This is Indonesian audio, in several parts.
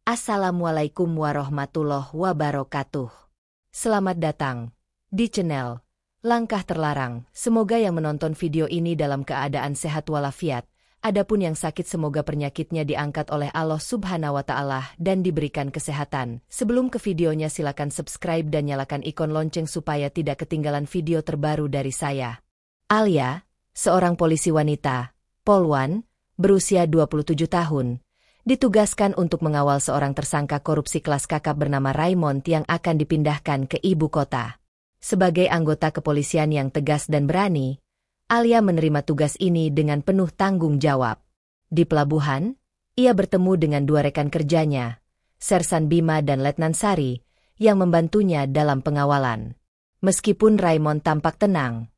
Assalamualaikum warahmatullahi wabarakatuh. Selamat datang di channel Langkah Terlarang. Semoga yang menonton video ini dalam keadaan sehat walafiat. Adapun yang sakit semoga penyakitnya diangkat oleh Allah Subhanahu wa Ta'ala dan diberikan kesehatan. Sebelum ke videonya silakan subscribe dan nyalakan ikon lonceng supaya tidak ketinggalan video terbaru dari saya. Alia, seorang polisi wanita, Polwan, berusia 27 tahun, ditugaskan untuk mengawal seorang tersangka korupsi kelas kakap bernama Raymond yang akan dipindahkan ke ibu kota. Sebagai anggota kepolisian yang tegas dan berani, Alia menerima tugas ini dengan penuh tanggung jawab. Di pelabuhan, ia bertemu dengan dua rekan kerjanya, Sersan Bima dan Letnan Sari, yang membantunya dalam pengawalan. Meskipun Raymond tampak tenang,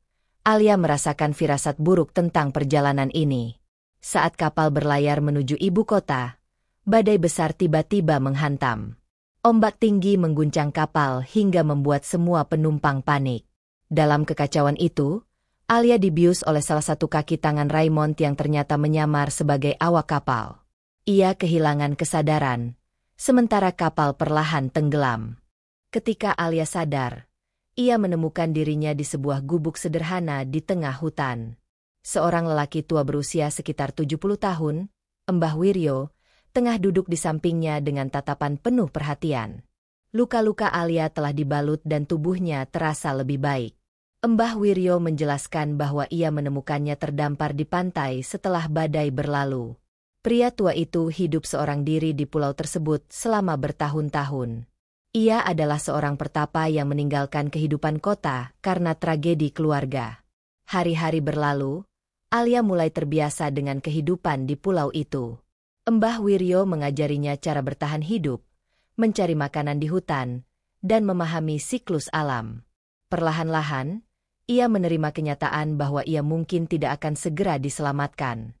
Alia merasakan firasat buruk tentang perjalanan ini. Saat kapal berlayar menuju ibu kota, badai besar tiba-tiba menghantam. Ombak tinggi mengguncang kapal hingga membuat semua penumpang panik. Dalam kekacauan itu, Alia dibius oleh salah satu kaki tangan Raymond yang ternyata menyamar sebagai awak kapal. Ia kehilangan kesadaran, sementara kapal perlahan tenggelam. Ketika Alia sadar, ia menemukan dirinya di sebuah gubuk sederhana di tengah hutan. Seorang lelaki tua berusia sekitar 70 tahun, Mbah Wiryo, tengah duduk di sampingnya dengan tatapan penuh perhatian. Luka-luka Alia telah dibalut dan tubuhnya terasa lebih baik. Mbah Wiryo menjelaskan bahwa ia menemukannya terdampar di pantai setelah badai berlalu. Pria tua itu hidup seorang diri di pulau tersebut selama bertahun-tahun. Ia adalah seorang pertapa yang meninggalkan kehidupan kota karena tragedi keluarga. Hari-hari berlalu, Alia mulai terbiasa dengan kehidupan di pulau itu. Mbah Wiryo mengajarinya cara bertahan hidup, mencari makanan di hutan, dan memahami siklus alam. Perlahan-lahan, ia menerima kenyataan bahwa ia mungkin tidak akan segera diselamatkan.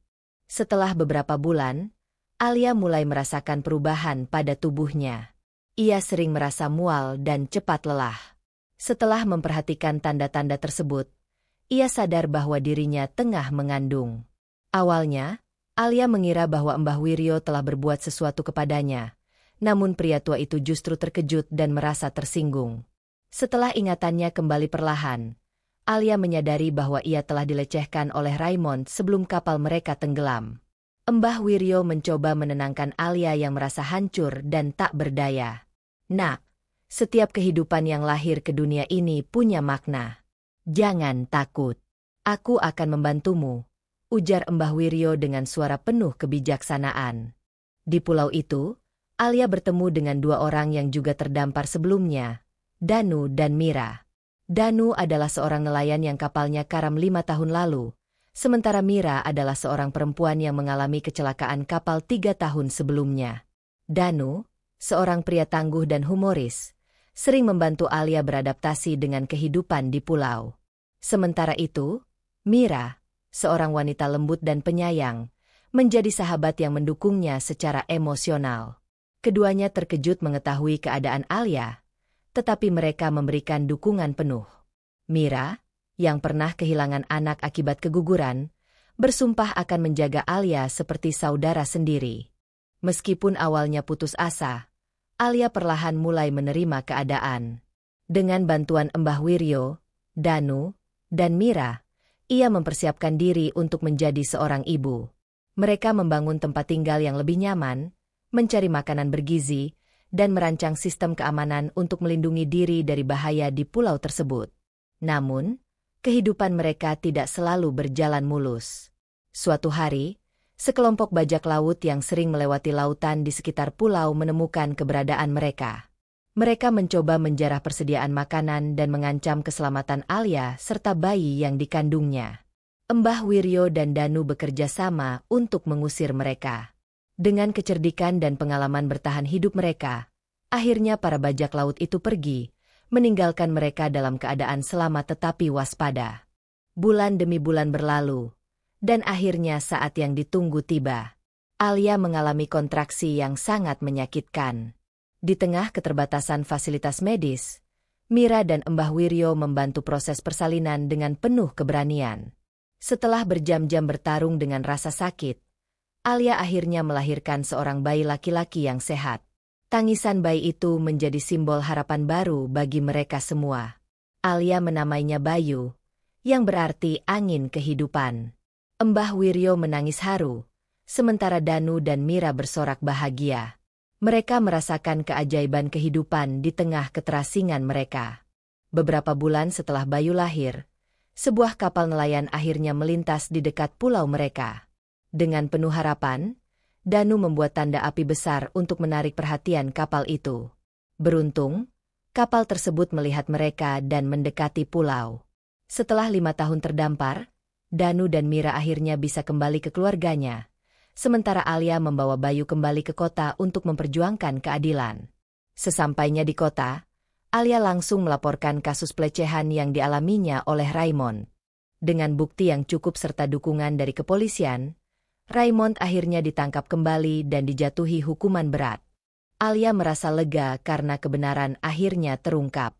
Setelah beberapa bulan, Alia mulai merasakan perubahan pada tubuhnya. Ia sering merasa mual dan cepat lelah. Setelah memperhatikan tanda-tanda tersebut, ia sadar bahwa dirinya tengah mengandung. Awalnya, Alia mengira bahwa Mbah Wiryo telah berbuat sesuatu kepadanya, namun pria tua itu justru terkejut dan merasa tersinggung. Setelah ingatannya kembali perlahan, Alia menyadari bahwa ia telah dilecehkan oleh Raymond sebelum kapal mereka tenggelam. Mbah Wiryo mencoba menenangkan Alia yang merasa hancur dan tak berdaya. "Nak, setiap kehidupan yang lahir ke dunia ini punya makna. Jangan takut. Aku akan membantumu," ujar Mbah Wiryo dengan suara penuh kebijaksanaan. Di pulau itu, Alia bertemu dengan dua orang yang juga terdampar sebelumnya, Danu dan Mira. Danu adalah seorang nelayan yang kapalnya karam 5 tahun lalu, sementara Mira adalah seorang perempuan yang mengalami kecelakaan kapal 3 tahun sebelumnya. Danu, seorang pria tangguh dan humoris, sering membantu Alia beradaptasi dengan kehidupan di pulau. Sementara itu, Mira, seorang wanita lembut dan penyayang, menjadi sahabat yang mendukungnya secara emosional. Keduanya terkejut mengetahui keadaan Alia, tetapi mereka memberikan dukungan penuh. Mira, yang pernah kehilangan anak akibat keguguran, bersumpah akan menjaga Alia seperti saudara sendiri. Meskipun awalnya putus asa, Alia perlahan mulai menerima keadaan. Dengan bantuan Mbah Wiryo, Danu, dan Mira, ia mempersiapkan diri untuk menjadi seorang ibu. Mereka membangun tempat tinggal yang lebih nyaman, mencari makanan bergizi, dan merancang sistem keamanan untuk melindungi diri dari bahaya di pulau tersebut. Namun, kehidupan mereka tidak selalu berjalan mulus. Suatu hari, sekelompok bajak laut yang sering melewati lautan di sekitar pulau menemukan keberadaan mereka. Mereka mencoba menjarah persediaan makanan dan mengancam keselamatan Alia serta bayi yang dikandungnya. Mbah Wiryo dan Danu bekerja sama untuk mengusir mereka. Dengan kecerdikan dan pengalaman bertahan hidup mereka, akhirnya para bajak laut itu pergi, meninggalkan mereka dalam keadaan selamat tetapi waspada. Bulan demi bulan berlalu, dan akhirnya saat yang ditunggu tiba. Alia mengalami kontraksi yang sangat menyakitkan. Di tengah keterbatasan fasilitas medis, Mira dan Mbah Wiryo membantu proses persalinan dengan penuh keberanian. Setelah berjam-jam bertarung dengan rasa sakit, Alia akhirnya melahirkan seorang bayi laki-laki yang sehat. Tangisan bayi itu menjadi simbol harapan baru bagi mereka semua. Alia menamainya Bayu, yang berarti angin kehidupan. Mbah Wiryo menangis haru, sementara Danu dan Mira bersorak bahagia. Mereka merasakan keajaiban kehidupan di tengah keterasingan mereka. Beberapa bulan setelah Bayu lahir, sebuah kapal nelayan akhirnya melintas di dekat pulau mereka. Dengan penuh harapan, Danu membuat tanda api besar untuk menarik perhatian kapal itu. Beruntung, kapal tersebut melihat mereka dan mendekati pulau. Setelah 5 tahun terdampar, Danu dan Mira akhirnya bisa kembali ke keluarganya, sementara Alia membawa Bayu kembali ke kota untuk memperjuangkan keadilan. Sesampainya di kota, Alia langsung melaporkan kasus pelecehan yang dialaminya oleh Raymond. Dengan bukti yang cukup serta dukungan dari kepolisian, Raymond akhirnya ditangkap kembali dan dijatuhi hukuman berat. Alia merasa lega karena kebenaran akhirnya terungkap.